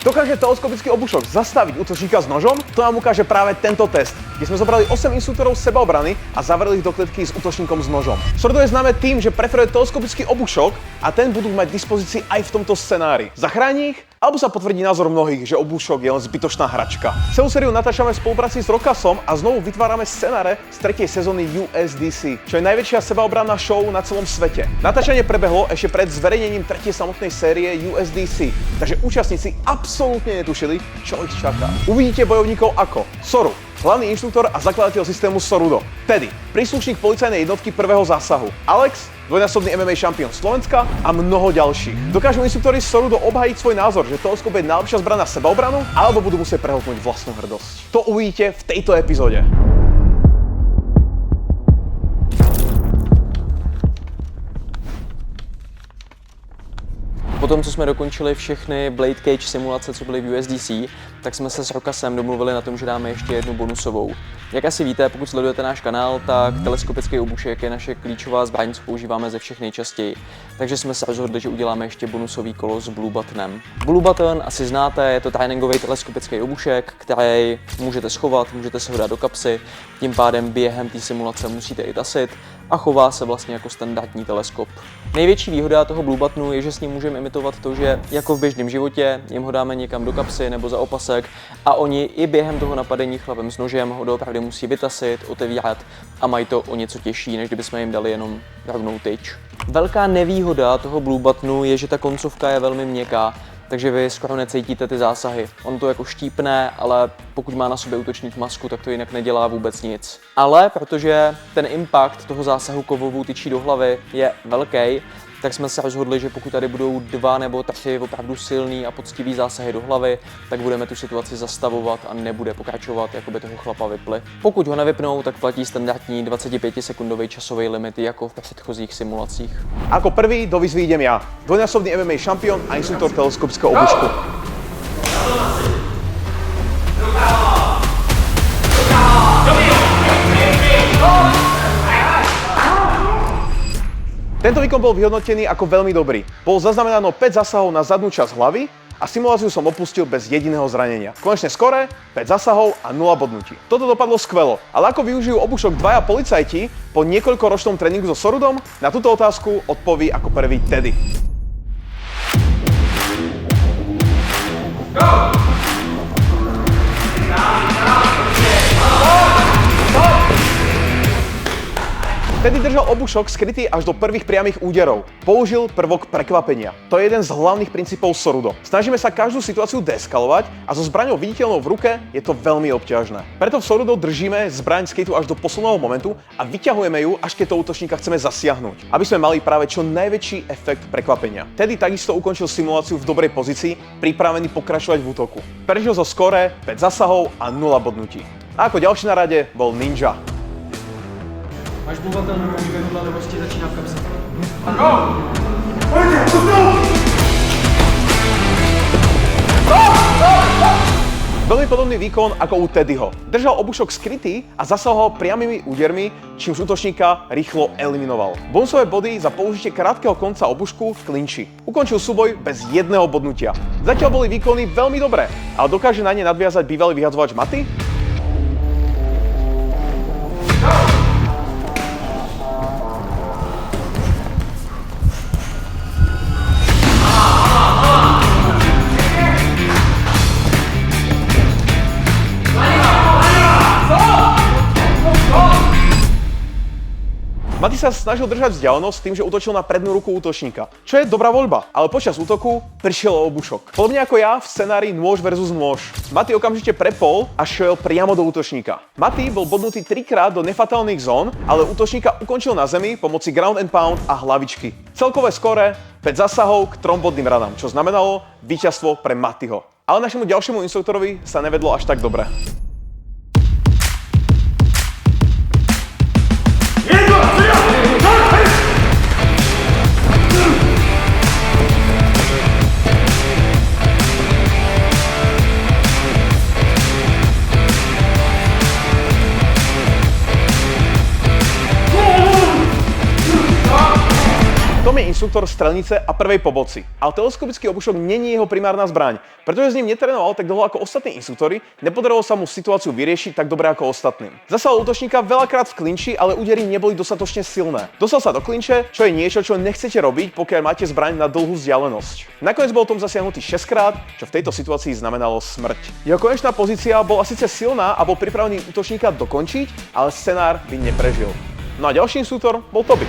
Dokáže teleskopický obušok zastaviť útočníka s nožom? To nám ukáže práve tento test, kde sme zobrali 8 inštruktorov sebaobrany a zavreli ich do kletky s útočníkom s nožom. Sordo je známe tým, že preferuje teleskopický obušok a ten budú mať v dispozícii aj v tomto scenári. Zachráni ich? Alebo sa potvrdí názor mnohých, že obušok je len zbytočná hračka. Celú sériu natáčame v spolupráci s Rokasom a znovu vytvárame scenáre z 3. sezóny USDC, čo je najväčšia sebaobranná show na celom svete. Natáčanie prebehlo ešte pred zverejnením 3. samotnej série USDC, takže účastníci absolútne netušili, čo ich čaká. Uvidíte bojovníkov ako Soru, hlavný inštruktor a zakladateľ systému Sorudo, Teddy, príslušník policajnej jednotky prvého zásahu, Alex, dvojnásobný MMA šampión Slovenska a mnoho ďalších. Dokážu inštruktori Sorudo obhájiť svoj názor, že teleskop je najlepšia zbraň na sebaobranu, alebo budú musieť prehltnúť vlastnú hrdosť? To uvidíte v tejto epizóde. Potom, co jsme dokončili všechny Blade Cage simulace, co byly v USDC, tak jsme se s Rokasem domluvili na tom, že dáme ještě jednu bonusovou. Jak asi víte, pokud sledujete náš kanál, tak teleskopický obušek je naše klíčová zbraň, co používáme ze všech nejčastěji. Takže jsme se rozhodli, že uděláme ještě bonusový kolo s Blue Buttonem. Blue Button asi znáte, je to tréninkový teleskopický obušek, který můžete schovat, můžete se ho dát do kapsy, tím pádem během té simulace musíte i tasit a chová se vlastně jako standardní teleskop. Největší výhoda toho Blue Buttonu je, že s ním můžeme imitovat to, že jako v běžném životě jim ho dáme někam do kapsy nebo za opasek a oni i během toho napadení chlapem s nožem ho doopravdy musí vytasit, otevírat a mají to o něco těžší, než kdybychom jim dali jenom rovnou tyč. Velká nevýhoda toho Blue Buttonu je, že ta koncovka je velmi měkká, takže vy skoro necítíte ty zásahy. On to jako štípne, ale pokud má na sobě útočník masku, tak to jinak nedělá vůbec nic. Ale protože ten impact toho zásahu kovovou tyčí do hlavy je velký, tak jsme se rozhodli, že pokud tady budou 2 nebo 3 opravdu silný a poctivý zásahy do hlavy, tak budeme tu situaci zastavovat a nebude pokračovat, jako by toho chlapa vypli. Pokud ho nevypnou, tak platí standardní 25-sekundový časový limit jako v předchozích simulacích. Ako prvý do výzvy idem ja, dvojnásobný MMA šampión a inštruktor teleskopického obušku. Tento výkon bol vyhodnotený ako veľmi dobrý. Bolo zaznamenáno 5 zasahov na zadnú časť hlavy a simuláciu som opustil bez jediného zranenia. Konečné skóre 5 zasahov a 0 bodnutí. Toto dopadlo skvelo, ale ako využijú obušok 2 policajti po niekoľkoročnom tréningu so Sorudom? Na túto otázku odpoví ako prvý Teddy. Go! Teddy držal obušok skrytý až do prvých priamých úderov. Použil prvok prekvapenia. To je jeden z hlavných princípov Sorudo. Snažíme sa každú situáciu deeskalovať a so zbraňou viditeľnou v ruke je to veľmi obťažné. Preto v Sorudo držíme zbraň skrytú až do posledného momentu a vyťahujeme ju, až keď toho útočníka chceme zasiahnuť, aby sme mali práve čo najväčší efekt prekvapenia. Teddy takisto ukončil simuláciu v dobrej pozícii, pripravený pokračovať v útoku. Prežil zo skóre 5 zasahov a 0 bodnutí. A ako ďalší na rade bol Ninja. Máš Blue Button, vedle, nebo ti začíná v kapse. Go! Veľmi podobný výkon ako u Teddyho. Držal obušok skrytý a zasahoval priamými údermi, čímž útočníka rýchlo eliminoval. Bonusové body za použitie krátkeho konca obušku v klinči. Ukončil súboj bez jedného bodnutia. Zatiaľ boli výkony veľmi dobré, ale dokáže na ne nadviazať bývalý vyhadzovač Maty? Maty sa snažil držať vzdialenosť tým, že útočil na prednú ruku útočníka, čo je dobrá voľba, ale počas útoku prišiel o obušok. Podobne ako ja v scenári nôž versus nôž. Maty okamžite prepol a šiel priamo do útočníka. Maty bol bodnutý 3-krát do nefatálnych zón, ale útočníka ukončil na zemi pomoci ground and pound a hlavičky. Celkové skóre 5 zasahov k 3 bodným ranám, čo znamenalo víťazstvo pre Matyho. Ale našemu ďalšiemu inštruktorovi sa nevedlo až tak dobre. inštruktor strelnice a prvej pomoci. Ale teleskopický obušok není jeho primárna zbraň, pretože s ním netrénoval tak dlho ako ostatní inštruktori, nepodarilo sa mu situáciu vyriešiť tak dobre ako ostatným. Zasahol útočníka veľakrát v klinči, ale údery neboli dostatočne silné. Dostal sa do klinče, čo je niečo, čo nechcete robiť, pokiaľ máte zbraň na dlhú vzdialenosť. Nakoniec bol Tom zasiahnutý 6-krát, čo v tejto situácii znamenalo smrť. Jeho konečná pozícia bola síce silná a bol pripravený útočníka dokončiť, ale scenár by neprežil. No a ďalší inštruktor bol Toby.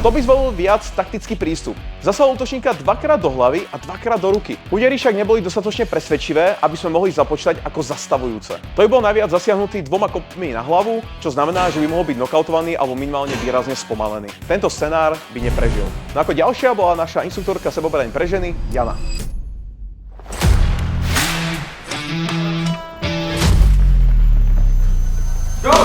Toby zvolil viac taktický prístup. Zasahol útočníka 2-krát do hlavy a 2-krát do ruky. Údery však neboli dostatočne presvedčivé, aby sme mohli započítať ako zastavujúce. Toby bol naviac zasiahnutý 2 kopmi na hlavu, čo znamená, že by mohol byť nokautovaný alebo minimálne výrazne spomalený. Tento scenár by neprežil. No ako ďalšia bola naša inštruktorka sebeobrany pre ženy, Jana. Go!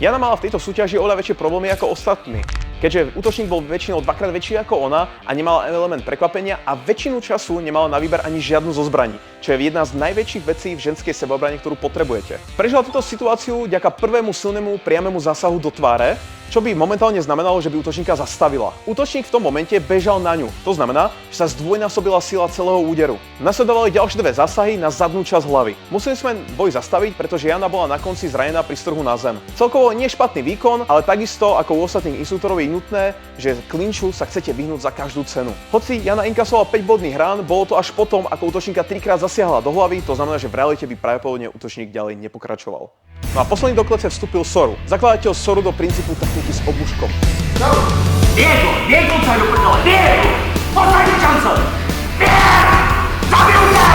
Jana mala v tejto súťaži oveľa väčšie problémy ako ostatní, keďže útočník bol väčšinou 2-krát väčší ako ona a nemala element prekvapenia a väčšinu času nemala na výber ani žiadnu zo zbraní, čo je jedna z najväčších vecí v ženskej sebeobrane, ktorú potrebujete. Prežila túto situáciu vďaka prvému silnému priamému zásahu do tváre, čo by momentálne znamenalo, že by útočníka zastavila. Útočník v tom momente bežal na ňu. To znamená, že sa zdvojnásobila sila celého úderu. Nasledovali ďalšie 2 zásahy na zadnú časť hlavy. Museli sme boj zastaviť, pretože Jana bola na konci zranená pri strhu na zem. Celkovo nie špatný výkon, ale takisto ako u ostatných inštruktorov je nutné, že klinču sa chcete vyhnúť za každú cenu. Hoci Jana inkasovala 5 bodných rán, bolo to až potom, ako útočníka 3-krát zasiahla do hlavy, to znamená, že v realite by pravdepodobne útočník ďalej nepokračoval. No a posledný do klece vstúpil Soru. Zakladateľ Soru do princípu techniky s obuškom. Diego, sa do prdele, Diego! Posledný šanca! Zabil sa!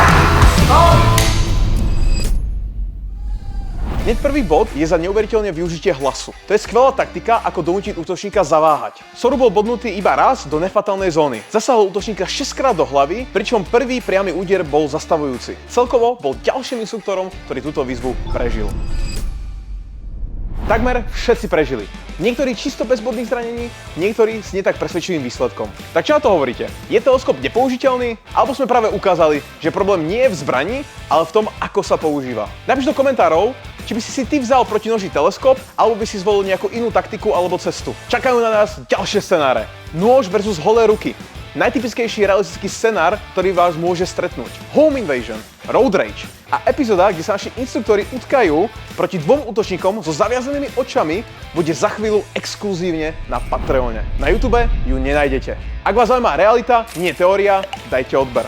Hneď prvý bod je za neuveriteľné využitie hlasu. To je skvelá taktika, ako donútiť útočníka zaváhať. Soru bol bodnutý iba raz do nefatálnej zóny. Zasahol útočníka 6-krát do hlavy, pričom prvý priamy úder bol zastavujúci. Celkovo bol ďalším inštruktorom, ktorý túto výzvu prežil. Takmer všetci prežili. Niektorí čisto bez bodných zranení, niektorí s nie tak presvedčivým výsledkom. Tak čo na to hovoríte? Je teleskop nepoužiteľný? Alebo sme práve ukázali, že problém nie je v zbrani, ale v tom, ako sa používa? Napíš do komentárov, či by si ty vzal protinožný teleskop, alebo by si zvolil nejakú inú taktiku alebo cestu. Čakajú na nás ďalšie scenáre. Nôž versus holé ruky. Najtypickejší realistický scenár, ktorý vás môže stretnúť. Home Invasion, Road Rage a epizóda, kde sa naši inštruktori utkajú proti 2 útočníkom so zaviazanými očami, bude za chvíľu exkluzívne na Patreone. Na YouTube ju nenájdete. Ak vás zaujíma realita, nie teória, dajte odber.